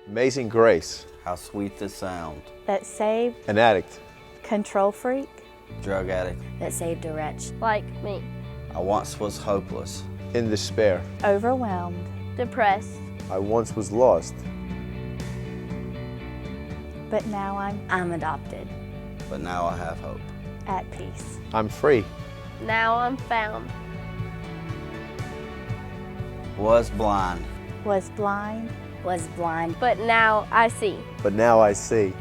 Amazing grace. How sweet the sound. That saved, An addict. control freak, Drug addict. that saved a wretch. like me. I once was hopeless. In despair. overwhelmed, Depressed. I once was lost. but now I'm adopted. But now I have hope. at peace. I'm free. Now I'm found. Was blind. Was blind, Was blind. But now I see. But now I see.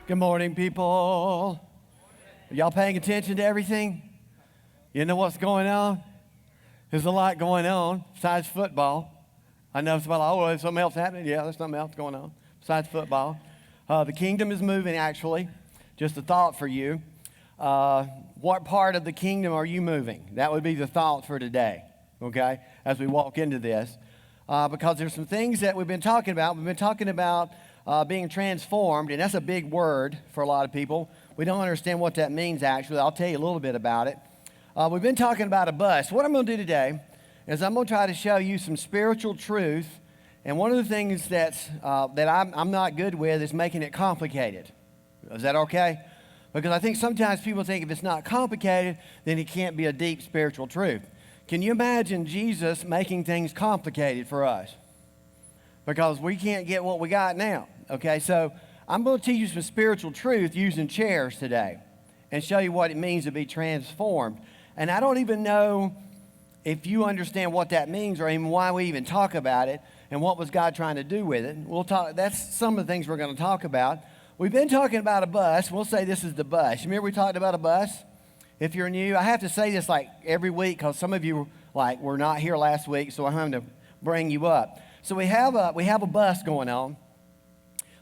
Good morning, people. Are y'all paying attention to everything? You know what's going on? There's a lot going on besides football. I know it's about, there's something else happening. Yeah, there's something else going on besides football. The kingdom is moving, actually. Just a thought for you. What part of the kingdom are you moving? That would be the thought for today, okay, as we walk into this. Because there's some things that we've been talking about. We've been talking about being transformed, and that's a big word for a lot of people. We don't understand what that means, actually. I'll tell you a little bit about it. We've been talking about a bus. What I'm going to do today is I'm going to try to show you some spiritual truth, and one of the things that I'm not good with is making it complicated. Is that okay? Because I think sometimes people think if it's not complicated, then it can't be a deep spiritual truth. Can you imagine Jesus making things complicated for us? Because we can't get what we got now. Okay, so I'm going to teach you some spiritual truth using chairs today and show you what it means to be transformed. And I don't even know if you understand what that means or even why we even talk about it and what was God trying to do with it. We'll talk. That's some of the things we're going to talk about. We've been talking about a bus. We'll say this is the bus. Remember we talked about a bus? If you're new, I have to say this like every week because some of you were not here last week, so I'm having to bring you up. So we have a bus going on.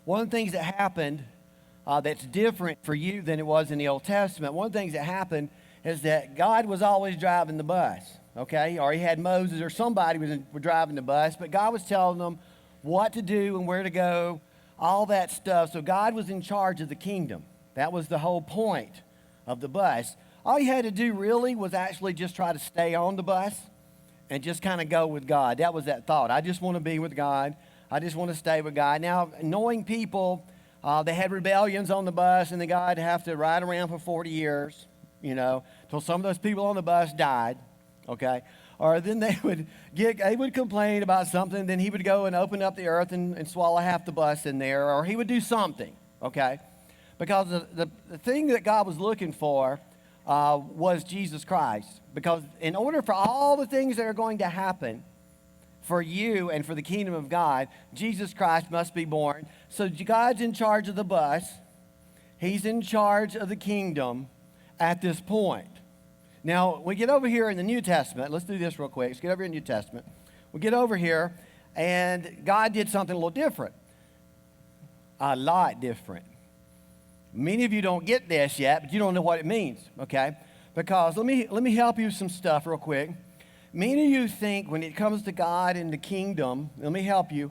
One of the things that happened that's different for you than it was in the Old Testament, one of the things that happened is that God was always driving the bus, okay? Or he had Moses or somebody was driving the bus, but God was telling them what to do and where to go, all that stuff. So God was in charge of the kingdom. That was the whole point of the bus. All you had to do really was actually just try to stay on the bus and just kind of go with God. That was that thought. I just want to be with God. I just want to stay with God. Now, knowing people, they had rebellions on the bus, and the guy would have to ride around for 40 years, till some of those people on the bus died, okay? Or then they would complain about something, then he would go and open up the earth and swallow half the bus in there, or he would do something, okay? Because the thing that God was looking for was Jesus Christ. Because in order for all the things that are going to happen for you and for the kingdom of God, Jesus Christ must be born. So God's in charge of the bus. He's in charge of the kingdom at this point. Now, we get over here in the New Testament. Let's do this real quick. Let's get over here in the New Testament. We get over here, and God did something a little different. A lot different. Many of you don't get this yet, but you don't know what it means, okay? Because let me help you with some stuff real quick. Many of you think when it comes to God and the kingdom, let me help you,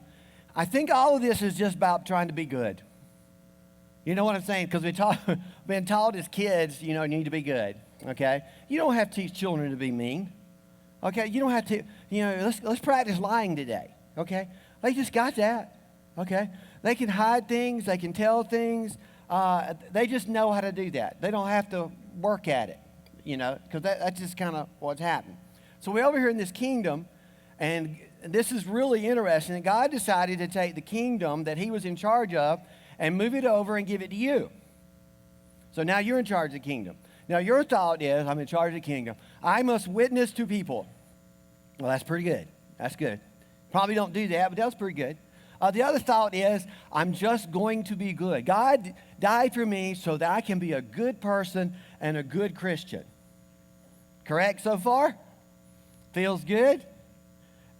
I think all of this is just about trying to be good. You know what I'm saying? Because we've been taught as kids, you need to be good, okay? You don't have to teach children to be mean, okay? You don't have to, let's practice lying today, okay? They just got that, okay? They can hide things. They can tell things. They just know how to do that. They don't have to work at it, because that's just kind of what's happened. So we're over here in this kingdom, and this is really interesting. God decided to take the kingdom that he was in charge of and move it over and give it to you. So now you're in charge of the kingdom. Now your thought is, I'm in charge of the kingdom. I must witness to people. Well, that's pretty good. That's good. Probably don't do that, but that's pretty good. The other thought is, I'm just going to be good. God died for me so that I can be a good person and a good Christian. Correct so far? Feels good?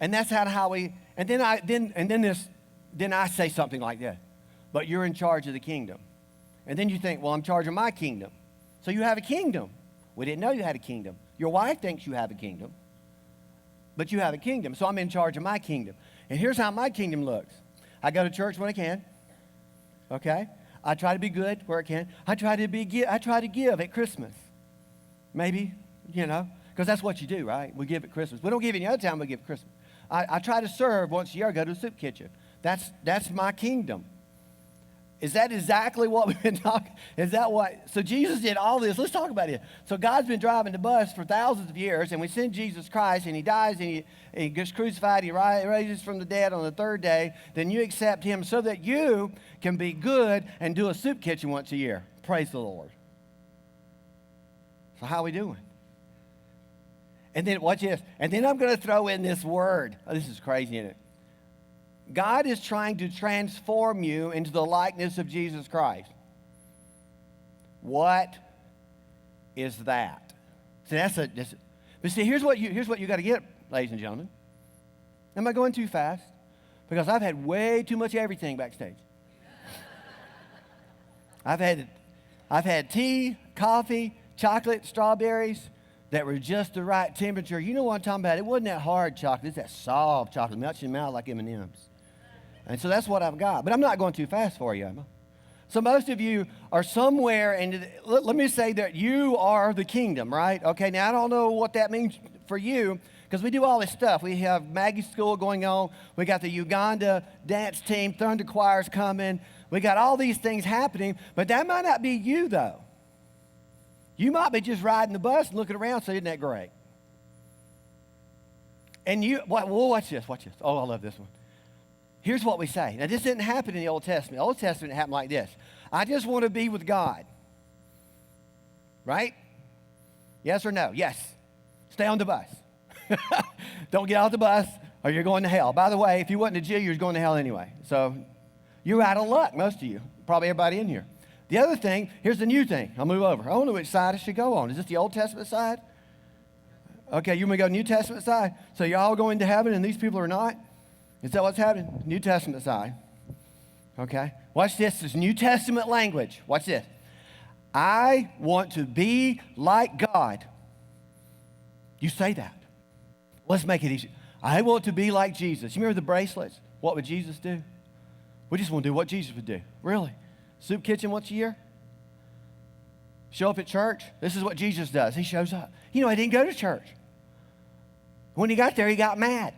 And that's how we, and then I say something like that. But you're in charge of the kingdom. And then you think, well, I'm in charge of my kingdom. So you have a kingdom. We didn't know you had a kingdom. Your wife thinks you have a kingdom. But you have a kingdom. So I'm in charge of my kingdom. And here's how my kingdom looks. I go to church when I can. Okay? I try to be good where I can. I try to give at Christmas. Maybe, because that's what you do, right? We give at Christmas. We don't give any other time, we give at Christmas. I try to serve once a year. I go to the soup kitchen. That's my kingdom. Is that exactly what we've been talking? Is that what? So Jesus did all this. Let's talk about it. So God's been driving the bus for thousands of years, and we send Jesus Christ, and he dies, and he gets crucified, he raises from the dead on the third day. Then you accept him so that you can be good and do a soup kitchen once a year. Praise the Lord. So how are we doing? And then watch this. And then I'm going to throw in this word. Oh, this is crazy, isn't it? God is trying to transform you into the likeness of Jesus Christ. What is that? See, but see, here's what you got to get, ladies and gentlemen. Am I going too fast? Because I've had way too much everything backstage. I've had tea, coffee, chocolate, strawberries that were just the right temperature. You know what I'm talking about? It wasn't that hard chocolate. It's that soft chocolate. Melts your mouth like M&Ms. And so that's what I've got. But I'm not going too fast for you, am I? So most of you are somewhere, and let me say that you are the kingdom, right? Okay, now I don't know what that means for you, because we do all this stuff. We have Maggie's School going on. We got the Uganda dance team, Thunder Choir's coming. We got all these things happening, but that might not be you, though. You might be just riding the bus and looking around, saying, isn't that great? And watch this. Oh, I love this one. Here's what we say. Now, this didn't happen in the Old Testament. The Old Testament happened like this. I just want to be with God. Right? Yes or no? Yes. Stay on the bus. Don't get off the bus or you're going to hell. By the way, if you wasn't a Jew, you're going to hell anyway. So you're out of luck, most of you. Probably everybody in here. The other thing, here's the new thing. I'll move over. I don't know which side I should go on. Is this the Old Testament side? Okay, you want me to go New Testament side? So you're all going to heaven and these people are not? Is that what's happening? New Testament side. Okay. Watch this. This is New Testament language. Watch this. I want to be like God. You say that. Let's make it easy. I want to be like Jesus. You remember the bracelets? What would Jesus do? We just want to do what Jesus would do. Really? Soup kitchen once a year? Show up at church? This is what Jesus does. He shows up. He didn't go to church. When he got there, he got mad.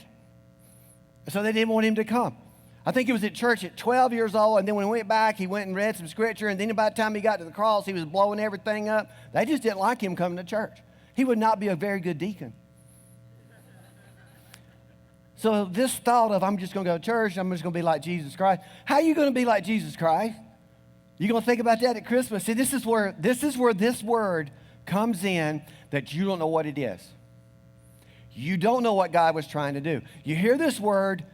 So they didn't want him to come. I think he was at church at 12 years old, and then when he went back, he went and read some scripture, and then by the time he got to the cross, he was blowing everything up. They just didn't like him coming to church. He would not be a very good deacon. So this thought of, I'm just going to go to church, I'm just going to be like Jesus Christ. How are you going to be like Jesus Christ? You're going to think about that at Christmas. See, this is where this word comes in that you don't know what it is. You don't know what God was trying to do. You hear this word,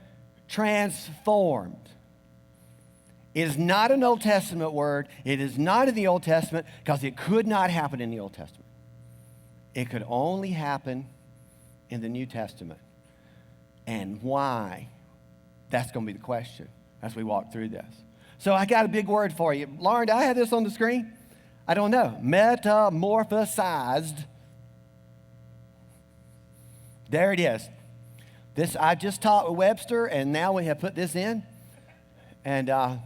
transformed. It is not an Old Testament word. It is not in the Old Testament because it could not happen in the Old Testament. It could only happen in the New Testament. And why? That's going to be the question as we walk through this. So I got a big word for you. Lauren, do I have this on the screen? I don't know. Metamorphosized. There it is. This I just taught with Webster, and now we have put this in. And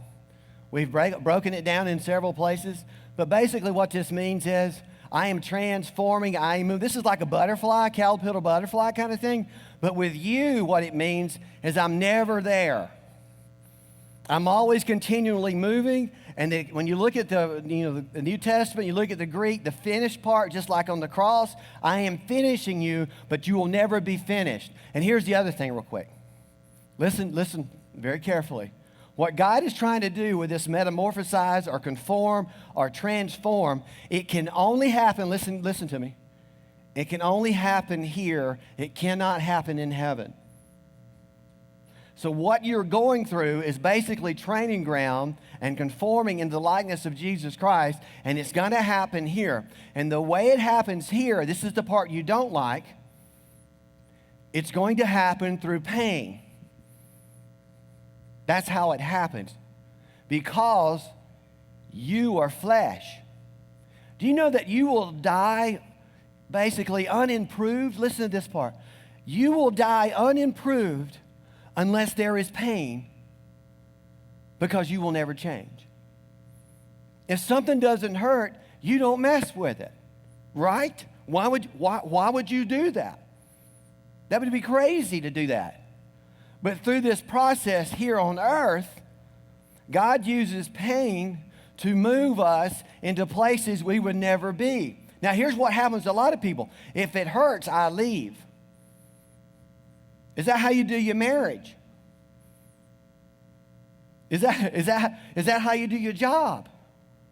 we've broken it down in several places. But basically what this means is I am transforming, I am moving. This is like a butterfly, caterpillar butterfly kind of thing. But with you, what it means is I'm never there. I'm always continually moving. And when you look at the New Testament, you look at the Greek, the finished part, just like on the cross, I am finishing you, but you will never be finished. And here's the other thing real quick. Listen very carefully. What God is trying to do with this metamorphosize or conform or transform, it can only happen, listen to me, it can only happen here. It cannot happen in heaven. So what you're going through is basically training ground and conforming in the likeness of Jesus Christ, and it's going to happen here. And the way it happens here, this is the part you don't like, it's going to happen through pain. That's how it happens. Because you are flesh. Do you know that you will die basically unimproved? Listen to this part. You will die unimproved unless there is pain, because you will never change. If something doesn't hurt, you don't mess with it, right? Why would you do that? That would be crazy to do that. But through this process here on earth, God uses pain to move us into places we would never be. Now, here's what happens to a lot of people. If it hurts, I leave. Is that how you do your marriage? Is that how you do your job?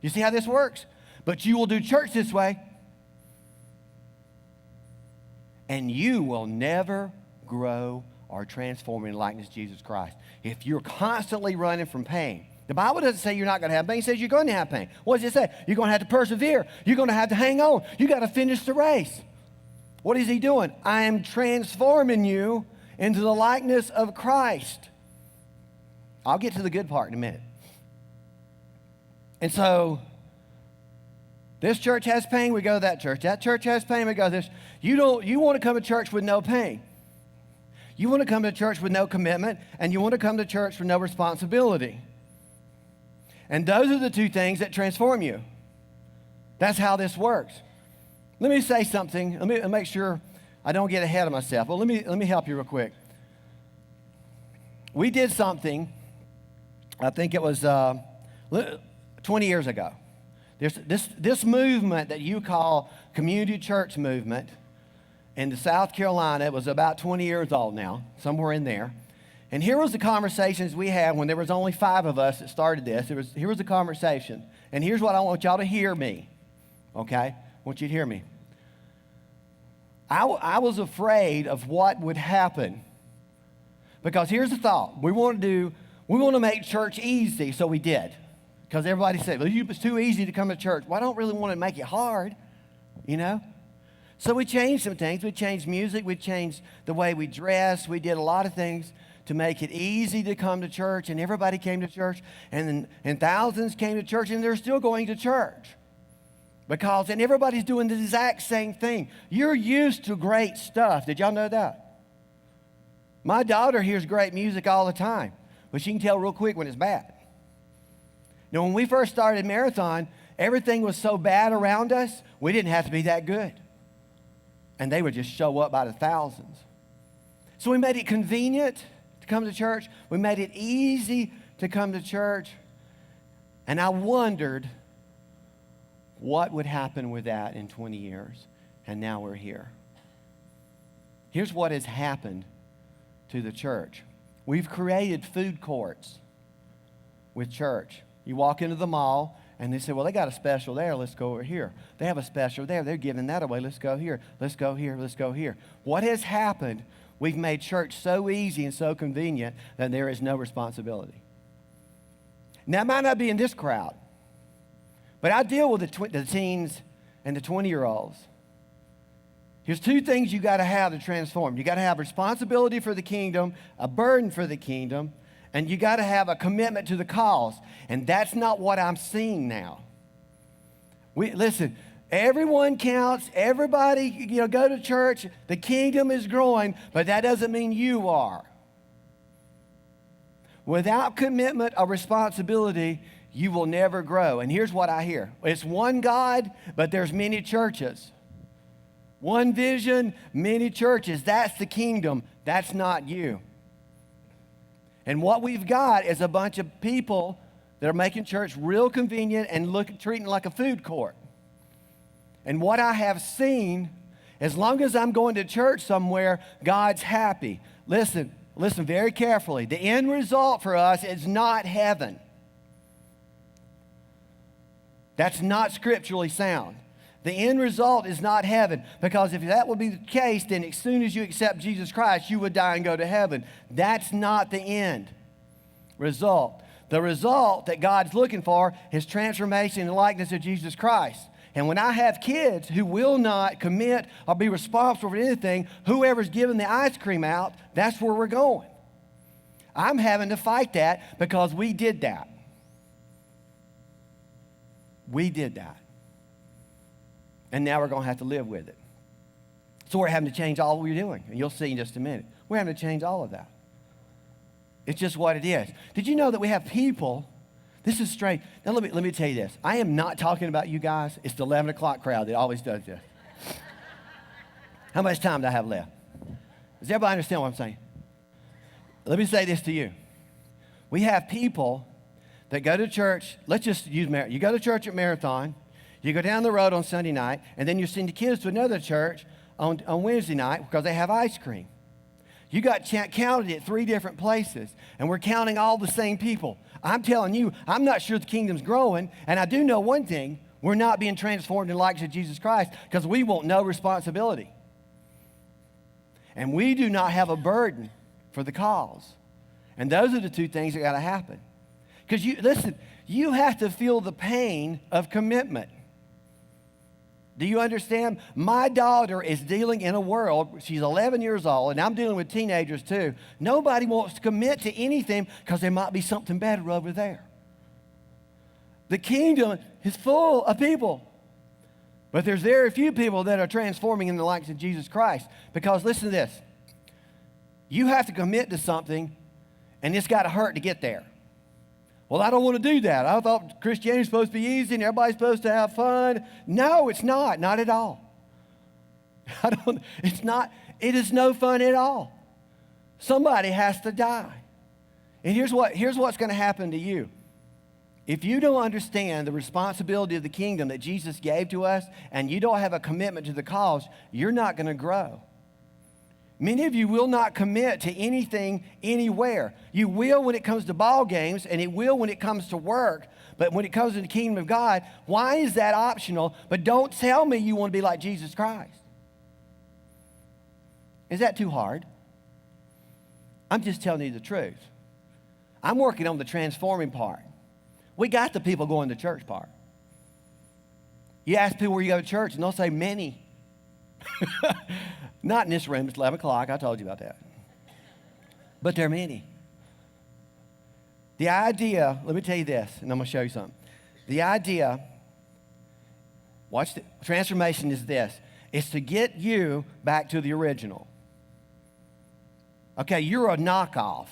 You see how this works? But you will do church this way, and you will never grow or transform in the likeness of Jesus Christ if you're constantly running from pain. The Bible doesn't say you're not going to have pain. It says you're going to have pain. What does it say? You're going to have to persevere. You're going to have to hang on. You got to finish the race. What is he doing? I am transforming you into the likeness of Christ. I'll get to the good part in a minute. And so, this church has pain, we go to that church. That church has pain, we go to this. You want to come to church with no pain. You want to come to church with no commitment, and you want to come to church with no responsibility. And those are the two things that transform you. That's how this works. Let me say something. Let me make sure I don't get ahead of myself. Well, let me help you real quick. We did something, I think it was 20 years ago. This movement that you call community church movement in South Carolina, it was about 20 years old now, somewhere in there. And here was the conversations we had when there was only 5 of us that started this. Here was the conversation. And here's what I want y'all to hear me, okay? I want you to hear me. I was afraid of what would happen. Because here's the thought. We want to make church easy, so we did. Because everybody said, well, it's too easy to come to church. Well, I don't really want to make it hard, you know? So we changed some things. We changed music. We changed the way we dress. We did a lot of things to make it easy to come to church, and everybody came to church, and thousands came to church, and they're still going to church. And everybody's doing the exact same thing. You're used to great stuff. Did y'all know that? My daughter hears great music all the time, but she can tell real quick when it's bad. Now, when we first started Marathon, everything was so bad around us, we didn't have to be that good. And they would just show up by the thousands. So we made it convenient to come to church. We made it easy to come to church. And I wondered what would happen with that in 20 years. And now we're here. Here's what has happened to the church. We've created food courts with church. You walk into the mall, and they say, well, they got a special there. Let's go over here. They have a special there. They're giving that away. Let's go here. Let's go here. Let's go here. What has happened? We've made church so easy and so convenient that there is no responsibility. Now, it might not be in this crowd, but I deal with the teens and the 20-year-olds. Here's 2 things you got to have to transform. You got to have responsibility for the kingdom, a burden for the kingdom, and you got to have a commitment to the cause. And that's not what I'm seeing now. Listen, everyone counts. Everybody, go to church. The kingdom is growing, but that doesn't mean you are. Without commitment or responsibility, you will never grow. And here's what I hear. It's one God, but there's many churches. One vision, many churches. That's the kingdom. That's not you. And what we've got is a bunch of people that are making church real convenient and treating it like a food court. And what I have seen, as long as I'm going to church somewhere, God's happy. Listen very carefully. The end result for us is not heaven. That's not scripturally sound. The end result is not heaven, because if that would be the case, then as soon as you accept Jesus Christ, you would die and go to heaven. That's not the end result. The result that God's looking for is transformation in the likeness of Jesus Christ. And when I have kids who will not commit or be responsible for anything, whoever's giving the ice cream out, that's where we're going. I'm having to fight that because we did that. We did that. And now we're going to have to live with it. So we're having to change all we're doing. And you'll see in just a minute. We're having to change all of that. It's just what it is. Did you know that we have people This is strange. Now, let me tell you this. I am not talking about you guys. It's the 11 o'clock crowd that always does this. How much time do I have left? Does everybody understand what I'm saying? Let me say this to you. We have people that go to church. Let's just use Marathon. You go to church at Marathon. You go down the road on Sunday night, and then you send the kids to another church on Wednesday night because they have ice cream. You got counted at 3 different places, and we're counting all the same people. I'm telling you, I'm not sure the kingdom's growing, and I do know one thing. We're not being transformed in the likeness of Jesus Christ because we want no responsibility. And we do not have a burden for the cause. And those are the 2 things that got to happen. Because you have to feel the pain of commitment. Do you understand? My daughter is dealing in a world, she's 11 years old, and I'm dealing with teenagers too. Nobody wants to commit to anything because there might be something better over there. The kingdom is full of people. But there's very few people that are transforming in the likeness of Jesus Christ. Because listen to this. You have to commit to something, and it's got to hurt to get there. Well, I don't want to do that. I thought Christianity was supposed to be easy and everybody's supposed to have fun. No, it's not. Not at all. It's not. It is no fun at all. Somebody has to die. And here's what's going to happen to you. If you don't understand the responsibility of the kingdom that Jesus gave to us and you don't have a commitment to the cause, you're not going to grow. Many of you will not commit to anything anywhere. You will when it comes to ball games, and it will when it comes to work. But when it comes to the kingdom of God, why is that optional? But don't tell me you want to be like Jesus Christ. Is that too hard? I'm just telling you the truth. I'm working on the transforming part. We got the people going to church part. You ask people where you go to church, and they'll say many. Not in this room. It's 11 o'clock. I told you about that. But there are many. The idea, let me tell you this, and I'm going to show you something. The idea, watch the transformation is this. It's to get you back to the original. Okay, you're a knockoff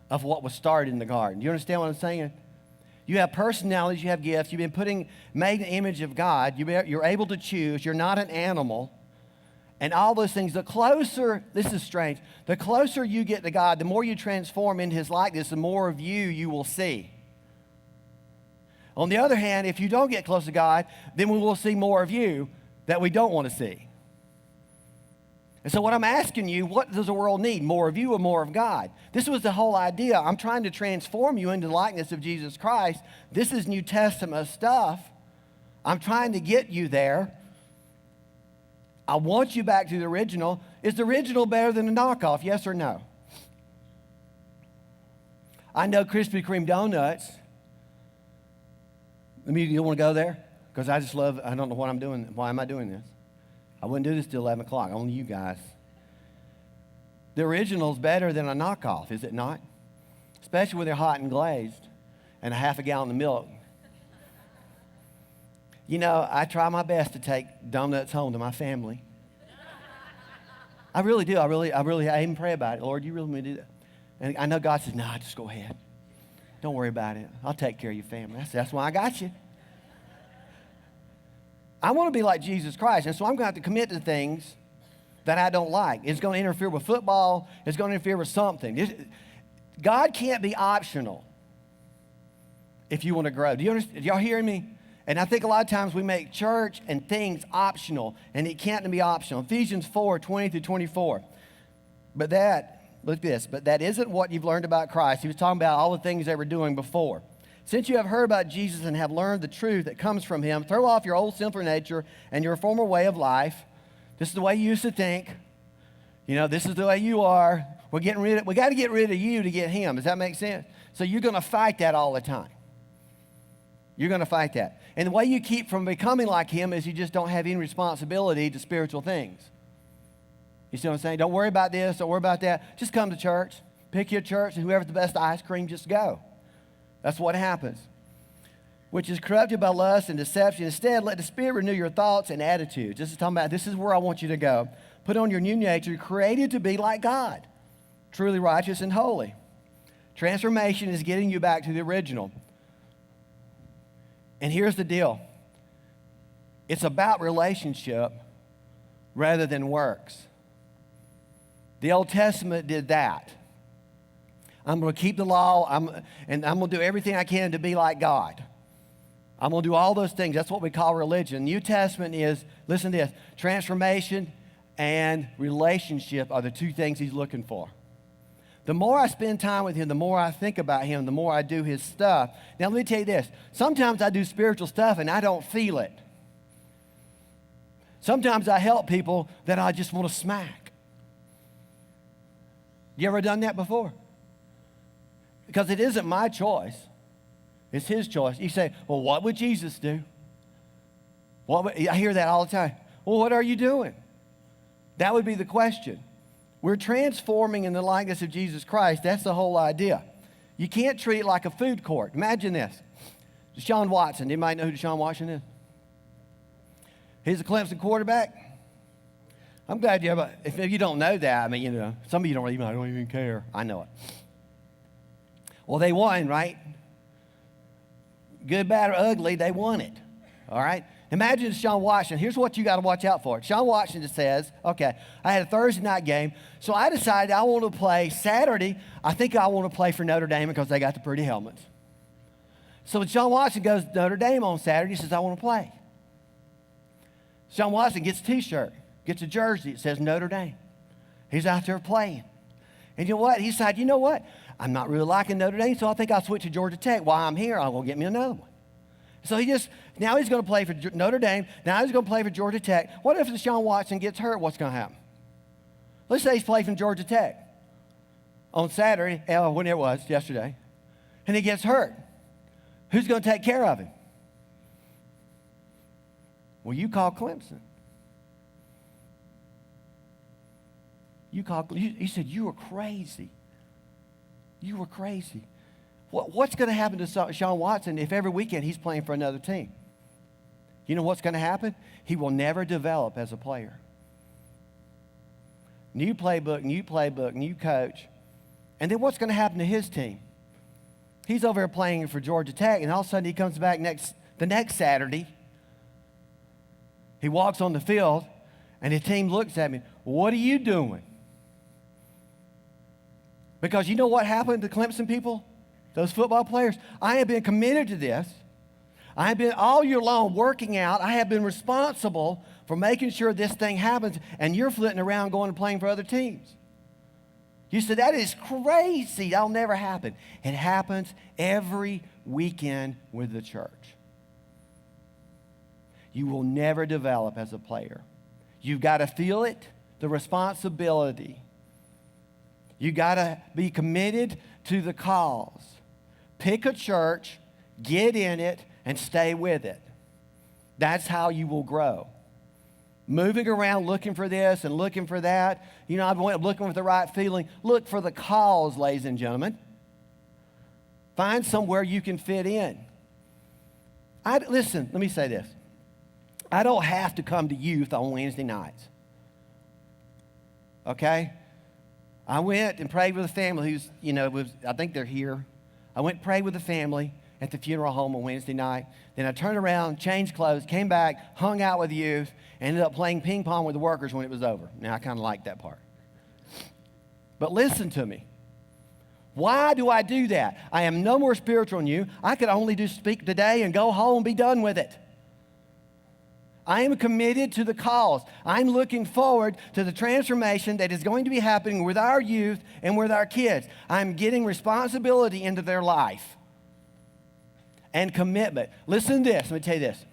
of what was started in the garden. Do you understand what I'm saying? You have personalities, you have gifts, you've been made in the image of God, you're able to choose, you're not an animal, and all those things. The closer, this is strange, the closer you get to God, the more you transform into His likeness, the more of you will see. On the other hand, if you don't get close to God, then we will see more of you that we don't want to see. And so what I'm asking you, what does the world need? More of you or more of God? This was the whole idea. I'm trying to transform you into the likeness of Jesus Christ. This is New Testament stuff. I'm trying to get you there. I want you back to the original. Is the original better than the knockoff? Yes or no? I know Krispy Kreme donuts. You want to go there? Because I don't know what I'm doing. Why am I doing this? I wouldn't do this till 11 o'clock. Only you guys. The original's better than a knockoff, is it not? Especially when they're hot and glazed and a half a gallon of milk. You know, I try my best to take donuts home to my family. I really do. I even pray about it. Lord, you really want me to do that? And I know God says, nah, just go ahead. Don't worry about it. I'll take care of your family. That's why I got you. I want to be like Jesus Christ, and so I'm going to have to commit to things that I don't like. It's going to interfere with football. It's going to interfere with something. God can't be optional if you want to grow. Do you understand? Y'all hearing me? And I think a lot of times we make church and things optional, and it can't be optional. Ephesians 4:20-24. But that isn't what you've learned about Christ. He was talking about all the things they were doing before. Since you have heard about Jesus and have learned the truth that comes from Him, throw off your old sinful nature and your former way of life. This is the way you used to think. You know, this is the way you are. We got to get rid of you to get Him. Does that make sense? So you're going to fight that all the time. You're going to fight that. And the way you keep from becoming like Him is you just don't have any responsibility to spiritual things. You see what I'm saying? Don't worry about this, don't worry about that. Just come to church. Pick your church, and whoever's the best ice cream, just go. That's what happens. Which is corrupted by lust and deception. Instead, let the Spirit renew your thoughts and attitudes. This is where I want you to go. Put on your new nature, created to be like God, truly righteous and holy. Transformation is getting you back to the original. And here's the deal. It's about relationship rather than works. The Old Testament did that. I'm going to keep the law, and I'm going to do everything I can to be like God. I'm going to do all those things. That's what we call religion. New Testament is, listen to this, transformation and relationship are the two things he's looking for. The more I spend time with him, the more I think about him, the more I do his stuff. Now, let me tell you this. Sometimes I do spiritual stuff and I don't feel it. Sometimes I help people that I just want to smack. You ever done that before? Because it isn't my choice. It's his choice. You say, well, what would Jesus do? I hear that all the time. Well, what are you doing? That would be the question. We're transforming in the likeness of Jesus Christ. That's the whole idea. You can't treat it like a food court. Imagine this. Deshaun Watson. Anybody know who Deshaun Watson is? He's a Clemson quarterback. I'm glad you have if you don't know that, I mean, you know, some of you don't even care. I know it. Well, they won, right? Good, bad, or ugly, they won it. All right? Imagine Deshaun Watson. Here's what you got to watch out for. Deshaun Watson just says, okay, I had a Thursday night game, so I decided I want to play Saturday. I think I want to play for Notre Dame because they got the pretty helmets. So Deshaun Watson goes to Notre Dame on Saturday. He says, I want to play. Deshaun Watson gets a T-shirt, gets a jersey. It says Notre Dame. He's out there playing. And you know what? He decided, you know what? I'm not really liking Notre Dame, so I think I'll switch to Georgia Tech. While I'm here, I'm going to get me another one. So now he's going to play for Notre Dame. Now he's going to play for Georgia Tech. What if Deshaun Watson gets hurt? What's going to happen? Let's say he's playing for Georgia Tech on Saturday, when it was, yesterday, and he gets hurt. Who's going to take care of him? Well, you call Clemson. He said, you were crazy. You were crazy. What's going to happen to Deshaun Watson if every weekend he's playing for another team? You know what's going to happen? He will never develop as a player. New playbook, new coach. And then what's going to happen to his team? He's over there playing for Georgia Tech, and all of a sudden he comes back the next Saturday. He walks on the field, and his team looks at me, what are you doing? Because you know what happened to Clemson people? Those football players? I have been committed to this. I have been all year long working out. I have been responsible for making sure this thing happens, and you're flitting around going and playing for other teams. You said, that is crazy. That'll never happen. It happens every weekend with the church. You will never develop as a player. You've got to feel it, the responsibility. You got to be committed to the cause. Pick a church, get in it, and stay with it. That's how you will grow. Moving around looking for this and looking for that. You know, I'm looking for the right feeling. Look for the cause, ladies and gentlemen. Find somewhere you can fit in. Listen, let me say this. I don't have to come to youth on Wednesday nights. Okay? I went and prayed with a family who's, I think they're here. I went and prayed with a family at the funeral home on Wednesday night. Then I turned around, changed clothes, came back, hung out with the youth, ended up playing ping pong with the workers when it was over. Now, I kind of like that part. But listen to me. Why do I do that? I am no more spiritual than you. I could only speak today and go home and be done with it. I am committed to the cause. I'm looking forward to the transformation that is going to be happening with our youth and with our kids. I'm getting responsibility into their life and commitment. Listen to this. Let me tell you this.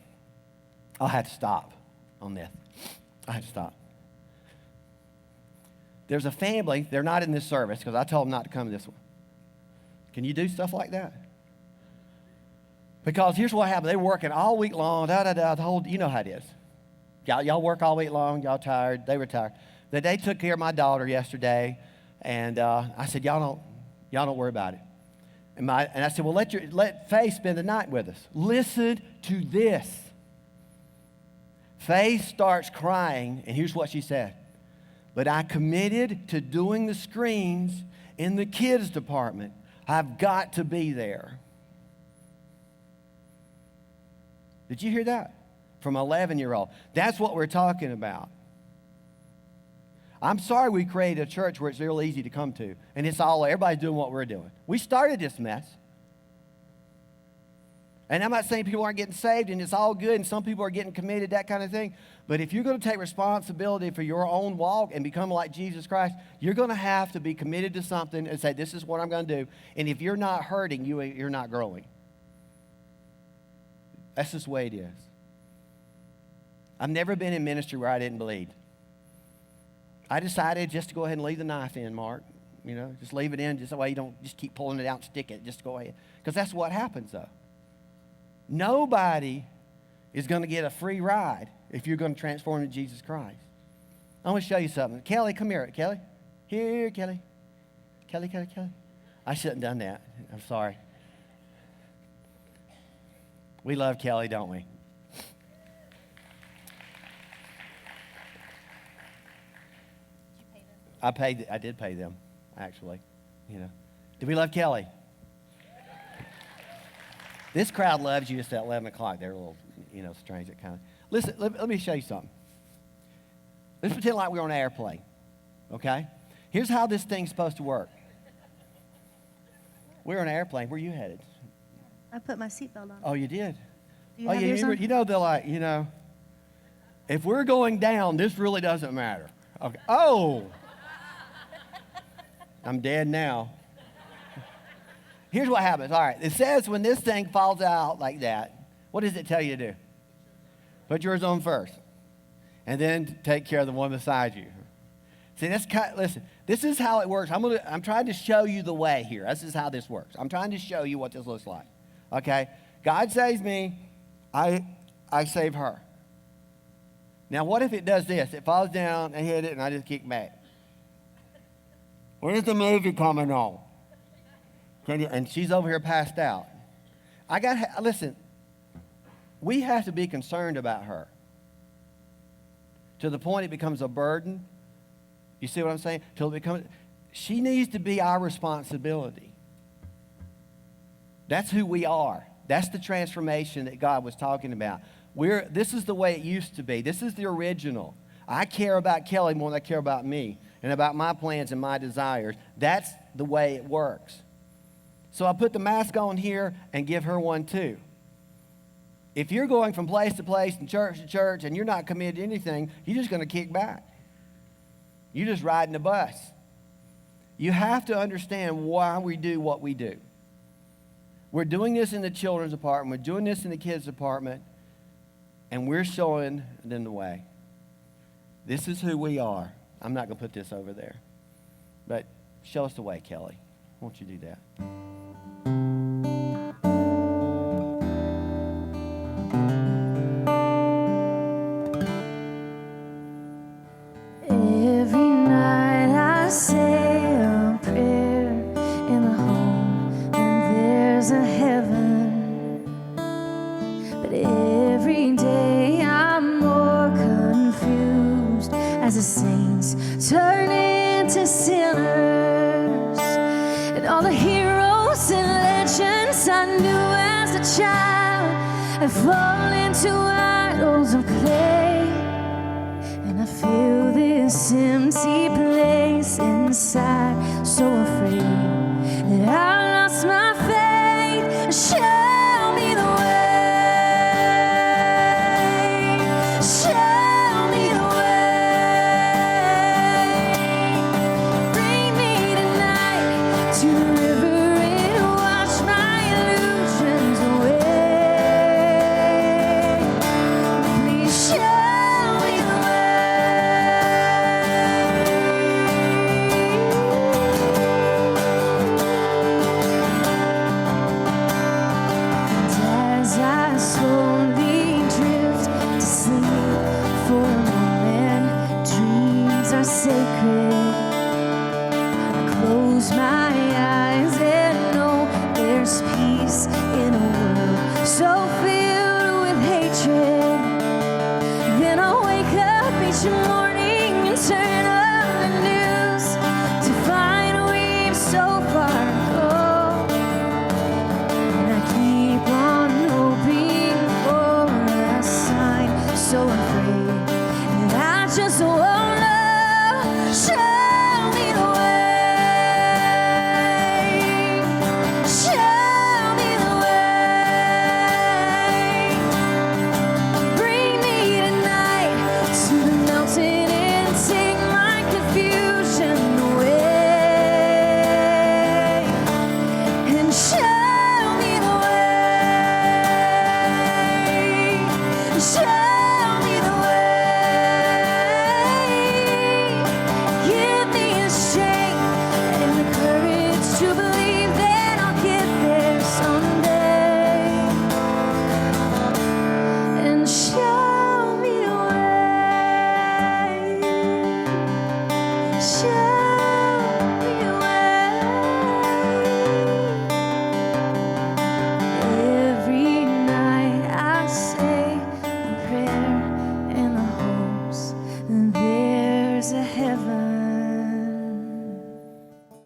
I'll have to stop on this. I have to stop. There's a family. They're not in this service because I told them not to come to this one. Can you do stuff like that? Because here's what happened. They were working all week long, the whole, you know how it is. Y'all work all week long, y'all tired, they were tired. They took care of my daughter yesterday, and I said, y'all don't worry about it. And I said, well, let Faith spend the night with us. Listen to this. Faith starts crying, and here's what she said. But I committed to doing the screens in the kids department. I've got to be there. Did you hear that? From an 11-year-old. That's what we're talking about. I'm sorry we created a church where it's real easy to come to, and it's all, everybody's doing what we're doing. We started this mess. And I'm not saying people aren't getting saved and it's all good and some people are getting committed, that kind of thing. But if you're going to take responsibility for your own walk and become like Jesus Christ, you're going to have to be committed to something and say, this is what I'm going to do. And if you're not hurting, you're not growing. That's just the way it is. I've never been in ministry where I didn't bleed. I decided just to go ahead and leave the knife in, Mark. You know, just leave it in just that way you don't just keep pulling it out and stick it. Just go ahead. Because that's what happens, though. Nobody is going to get a free ride if you're going to transform to Jesus Christ. I want to show you something. Kelly, come here. Kelly. Here, Kelly. Kelly. I shouldn't have done that. I'm sorry. We love Kelly, don't we? I did pay them, actually. You know. Do we love Kelly? This crowd loves you just at 11 o'clock. They're a little, strange, that kind of. Listen, let me show you something. Let's pretend like we're on an airplane, okay? Here's how this thing's supposed to work. We're on an airplane. Where are you headed? I put my seatbelt on. Oh, you did? Do you have yours on? They're like, if we're going down, this really doesn't matter. Okay. Oh! I'm dead now. Here's what happens. All right. It says when this thing falls out like that, what does it tell you to do? Put yours on first. And then take care of the one beside you. See, listen, this is how it works. I'm trying to show you the way here. This is how this works. I'm trying to show you what this looks like. Okay? God saves me. I save her. Now, what if it does this? It falls down, I hit it, and I just kick back. Where's the movie coming on? And she's over here passed out. Listen, we have to be concerned about her to the point it becomes a burden. You see what I'm saying? She needs to be our responsibility. That's who we are. That's the transformation that God was talking about. This is the way it used to be. This is the original. I care about Kelly more than I care about me and about my plans and my desires. That's the way it works. So I put the mask on here and give her one too. If you're going from place to place and church to church and you're not committed to anything, you're just going to kick back. You're just riding the bus. You have to understand why we do what we do. We're doing this in the children's department. We're doing this in the kids' department. And we're showing them the way. This is who we are. I'm not going to put this over there. But show us the way, Kelly. Won't you do that? Every night I say a prayer in the home, and there's a heaven. But every day I'm more confused as the saints turn into sinners, and all the heroes and legends I knew as a child have fallen into idols of clay. And I feel this empty place inside, so afraid that I lost my faith. Show me the way. Show me the way. Bring me tonight to the river and wash my illusions away. Please show me the way. And as I slowly drift to sleep for a moment, dreams are sacred. I close my eyes and know there's peace in a world so filled with hatred. Then I wake up each morning and turn on the news.